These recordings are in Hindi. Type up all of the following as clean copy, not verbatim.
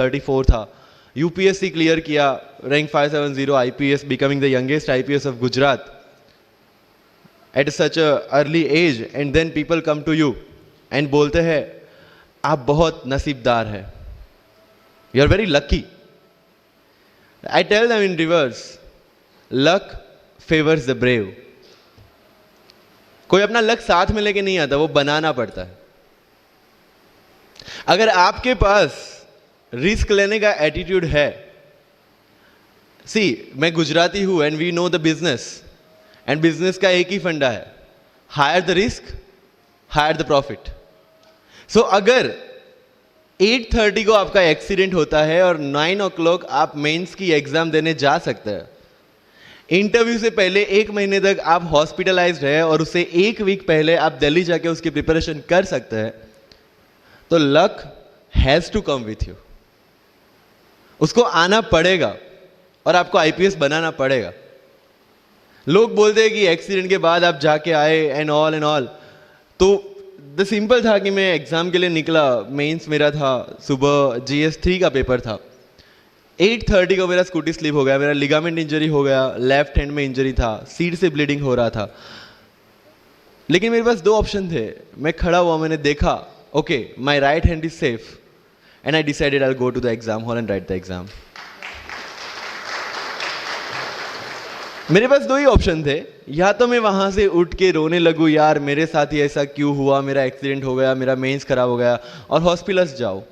34 था, यूपीएससी क्लियर किया, rank 570 IPS, becoming the youngest IPS of Gujarat at such a early age, and then people come to you and बोलते हैं आप बहुत नसीबदार है, you are very lucky. I tell them in reverse, luck favours the brave. कोई अपना लक साथ में लेके नहीं आता, वो बनाना पड़ता है. अगर आपके पास रिस्क लेने का एटीट्यूड है, सी मैं गुजराती हूं and we know the business, and business का एक ही फंडा है, higher the risk higher the profit. So अगर 8:30 को आपका एक्सीडेंट होता है और 9 o'clock आप मेंस की एग्जाम देने जा सकते हैं, इंटरव्यू से पहले 1 महीने तक आप हॉस्पिटलाइज्ड है और उससे 1 वीक पहले आप दिल्ली जाके उसकी प्रिपरेशन कर सकते हैं, तो luck has to come with you. उसको आना पड़ेगा और आपको आईपीएस बनाना पड़ेगा. लोग बोलते हैं कि एक्सीडेंट के बाद आप जाके आए एंड ऑल, तो द सिंपल था कि मैं एग्जाम के लिए निकला, मेंस मेरा था, सुबह GS3 का पेपर था. 8:30 को मेरा स्कूटी स्लिप हो गया, मेरा लिगामेंट इंजरी हो गया, लेफ्ट हैंड में इंजरी था, सीट से ब्लीडिंग हो रहा था. लेकिन मेरे पास 2 ऑप्शन थे. मैं खड़ा हुआ, मैंने देखा, okay my right hand is safe, and I decided I go to the exam hall and write the exam. मेरे पास 2 ही ऑप्शन थे. या तो मैं वहां से उठ के रोने लगूं, यार मेरे साथ ही ऐसा क्यों हुआ, मेरा एक्सीडेंट हो गया, मेरा मेंस खराब हो गया, और हॉस्पिटल जाओ.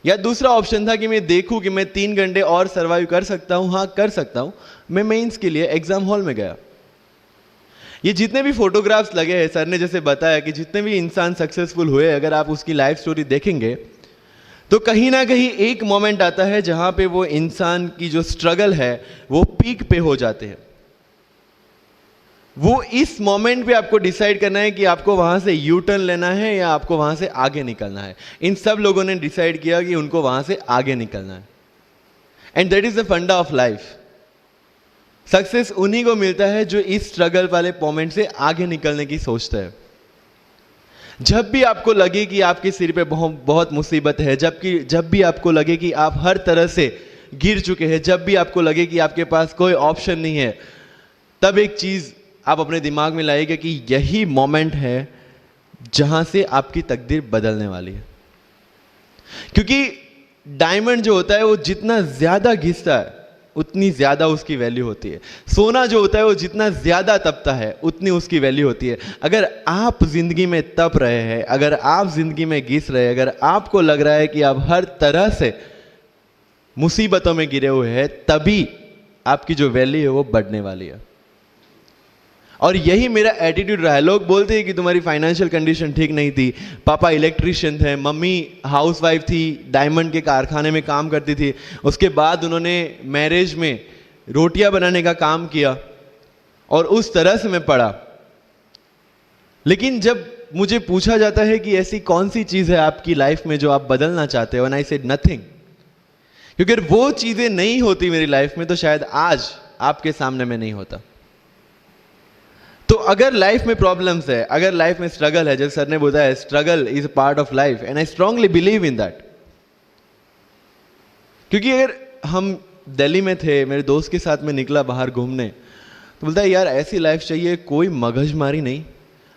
या दूसरा ऑप्शन था कि मैं देखूं कि मैं 3 घंटे और सर्वाइव कर सकता हूं. हाँ कर सकता हूं. मैं मेंस के लिए एग्जाम हॉल में गया. ये जितने भी फोटोग्राफ्स लगे हैं, सर ने जैसे बताया कि जितने भी इंसान सक्सेसफुल हुए, अगर आप उसकी लाइफ स्टोरी देखेंगे तो कहीं ना कहीं एक मोमेंट आता है जहां पे वो इंसान की जो स्ट्रगल है वो पीक पे हो जाते हैं. वो इस मोमेंट पे आपको डिसाइड करना है कि आपको वहां से यू टर्न लेना है या आपको वहां से आगे निकलना है. इन सब लोगों ने डिसाइड किया कि उनको वहां से आगे निकलना है. एंड दैट इज द फंडा ऑफ लाइफ. सक्सेस उन्हीं को मिलता है जो इस स्ट्रगल वाले मोमेंट से आगे निकलने की सोचता है. जब भी आपको लगे कि आपके सिर पे बहुत मुसीबत है, जब भी आपको लगे कि आप हर तरह से गिर चुके हैं, जब भी आपको लगे कि आपके पास कोई ऑप्शन नहीं है, तब एक चीज आप अपने दिमाग में लाइएगा कि यही मोमेंट है जहां से आपकी तकदीर बदलने वाली है. क्योंकि डायमंड जो होता है वो जितना ज्यादा घिसता है उतनी ज्यादा उसकी वैल्यू होती है. सोना जो होता है वो जितना ज्यादा तपता है उतनी उसकी वैल्यू होती है. अगर आप जिंदगी में तप रहे हैं, अगर आप जिंदगी में घिस रहे हैं, अगर आपको लग रहा है कि आप हर तरह से मुसीबतों में गिरे हुए हैं, तभी आपकी जो वैल्यू है वो बढ़ने वाली है. और यही मेरा एटीट्यूड रहा है. लोग बोलते हैं कि तुम्हारी फाइनेंशियल कंडीशन ठीक नहीं थी, पापा इलेक्ट्रिशियन थे, मम्मी हाउसवाइफ थी, डायमंड के कारखाने में काम करती थी, उसके बाद उन्होंने मैरिज में रोटियां बनाने का काम किया और उस तरह से मैं पढ़ा. लेकिन जब मुझे पूछा जाता है कि ऐसी कौन सी चीज है आपकी लाइफ में जो आप बदलना चाहते हो, एंड आई सेड नथिंग. क्योंकि अगर वो चीजें नहीं होती मेरी लाइफ में तो शायद आज आपके सामने मैं नहीं होता. तो अगर लाइफ में प्रॉब्लम्स है, अगर लाइफ में स्ट्रगल है, जैसे सर ने बताया struggle is a part of life, and I strongly believe in that. क्योंकि अगर हम दिल्ली में थे, मेरे दोस्त के साथ में निकला बाहर घूमने, तो बोलता है यार ऐसी लाइफ चाहिए, कोई मगजमारी नहीं,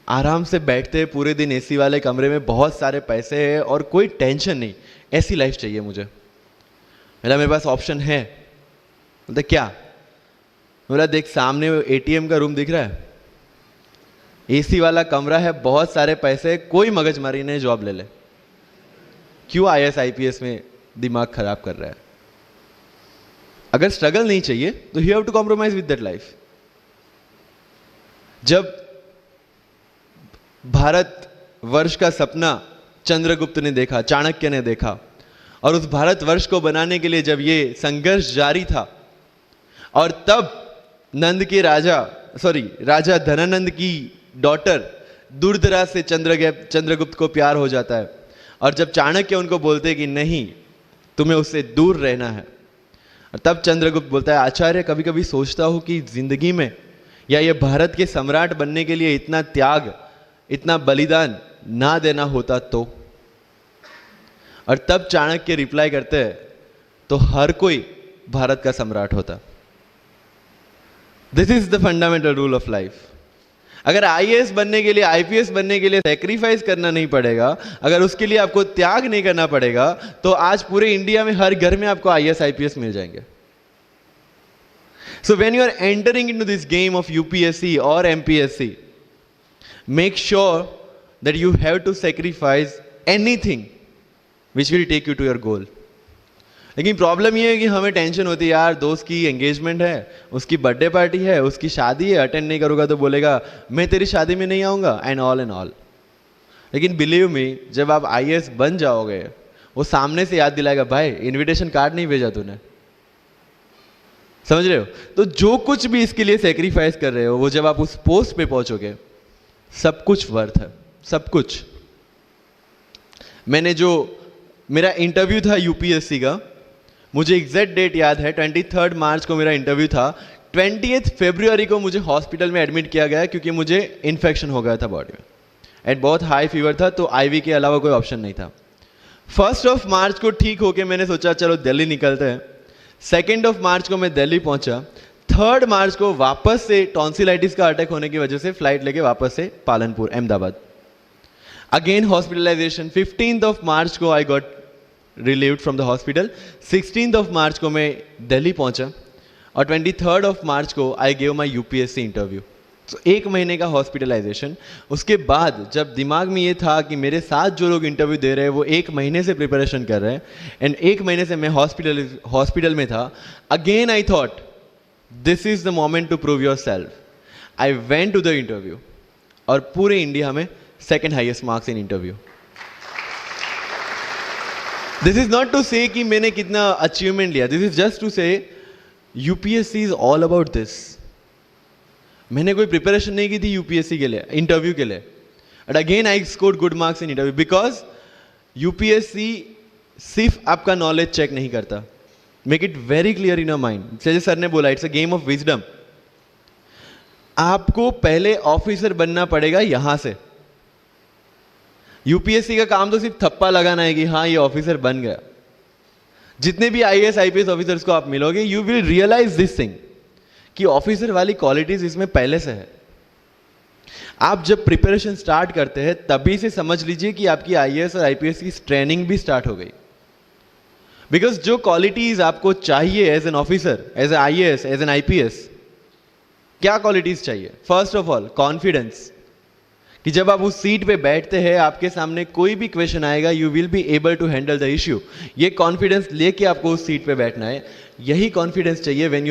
आराम से बैठते पूरे दिन एसी वाले कमरे में, बहुत सारे पैसे हैं और कोई टेंशन नहीं, ऐसी लाइफ चाहिए मुझे. मेरे पास ऑप्शन है. बोलता क्या? बोला देख सामने एटीएम का रूम दिख रहा है, एसी वाला कमरा है, बहुत सारे पैसे, कोई मगजमारी नहीं, जॉब ले ले. क्यों IAS IPS में दिमाग खराब कर रहा है? अगर स्ट्रगल नहीं चाहिए तो you have to compromise with that life. जब भारत वर्ष का सपना चंद्रगुप्त ने देखा, चाणक्य ने देखा, और उस भारत वर्ष को बनाने के लिए जब ये संघर्ष जारी था, और तब राजा धनानंद की डॉटर दुर्धरा से चंद्रगुप्त को प्यार हो जाता है. और जब चाणक्य उनको बोलते हैं कि नहीं तुम्हें उससे दूर रहना है, और तब चंद्रगुप्त बोलता है आचार्य कभी कभी सोचता हूं कि जिंदगी में या ये भारत के सम्राट बनने के लिए इतना त्याग, इतना बलिदान ना देना होता तो. और तब चाणक्य रिप्लाई करते हैं तो हर कोई भारत का सम्राट होता। This is the fundamental rule of life. अगर आईएएस बनने के लिए, आईपीएस बनने के लिए सेक्रीफाइस करना नहीं पड़ेगा, अगर उसके लिए आपको त्याग नहीं करना पड़ेगा, तो आज पूरे इंडिया में हर घर में आपको आईएएस आईपीएस मिल जाएंगे। So when you are entering into this game of UPSC or MPSC, make sure that you have to sacrifice anything which will take you to your goal. लेकिन प्रॉब्लम ये है कि हमें टेंशन होती है, यार दोस्त की एंगेजमेंट है, उसकी बर्थडे पार्टी है, उसकी शादी है, अटेंड नहीं करूँगा तो बोलेगा मैं तेरी शादी में नहीं आऊँगा, एंड ऑल। लेकिन बिलीव मी, जब आप आईएएस बन जाओगे, वो सामने से याद दिलाएगा, भाई इनविटेशन कार्ड नहीं भेजा तूने। समझ रहे हो? तो जो कुछ भी इसके लिए सेक्रीफाइस कर रहे हो, वो जब आप उस पोस्ट पे पहुंचोगे, सब कुछ वर्थ है, सब कुछ। मेरा इंटरव्यू था यूपीएससी का, मुझे एग्जैक्ट डेट याद है, 23 मार्च को मेरा इंटरव्यू था। 20 फरवरी को मुझे हॉस्पिटल में एडमिट किया गया क्योंकि मुझे इन्फेक्शन हो गया था बॉडी में, एंड बहुत हाई फीवर था, तो आईवी के अलावा कोई ऑप्शन नहीं था। 1 मार्च को ठीक होके मैंने सोचा चलो दिल्ली निकलते हैं। 2 मार्च को मैं दिल्ली पहुंचा। 3 मार्च को वापस से टॉन्सिलाइटिस का अटैक होने की वजह से फ्लाइट लेके वापस से पालनपुर, अहमदाबाद, अगेन हॉस्पिटलाइजेशन। 15 मार्च को I got relieved from the hospital. 16 मार्च को मैं दिल्ली पहुंचा और 23 मार्च को I gave my UPSC interview. तो 1 महीने का हॉस्पिटलाइजेशन। उसके बाद जब दिमाग में ये था कि मेरे साथ जो लोग इंटरव्यू दे रहे हैं वो 1 महीने से प्रिपरेशन कर रहे हैं, एंड 1 महीने से मैं हॉस्पिटल में था, again I thought this is the moment to prove yourself. I went to the interview और पूरे इंडिया में 2nd highest marks in interview. This is not to say कि मैंने कितना अचीवमेंट लिया, this is just to say UPSC is all about this. मैंने कोई प्रिपरेशन नहीं की थी यूपीएससी के लिए, इंटरव्यू के लिए, but again I scored good marks in interview, because UPSC सिर्फ आपका नॉलेज चेक नहीं करता। Make it very clear in your mind, जैसे सर ने बोला, it's a game of wisdom. आपको पहले ऑफिसर बनना पड़ेगा यहां से। यूपीएससी का काम तो सिर्फ थप्पा लगाना है कि हाँ ये ऑफिसर बन गया। जितने भी आईएएस आईपीएस ऑफिसर्स को आप मिलोगे, you will realise this thing कि ऑफिसर वाली क्वालिटीज इसमें पहले से है। आप जब प्रिपरेशन स्टार्ट करते हैं तभी से समझ लीजिए कि आपकी आईएएस और आईपीएस की ट्रेनिंग भी स्टार्ट हो गई। बिकॉज जो क्वालिटीज आपको चाहिए as an officer, as a IAS, as an IPS, क्या क्वालिटीज चाहिए? फर्स्ट ऑफ ऑल कॉन्फिडेंस, कि जब आप उस सीट पे बैठते हैं, आपके सामने कोई भी क्वेश्चन आएगा, you will be able to handle the issue. ये कॉन्फिडेंस लेके आपको उस सीट पे बैठना है। यही कॉन्फिडेंस चाहिए व्हेन यू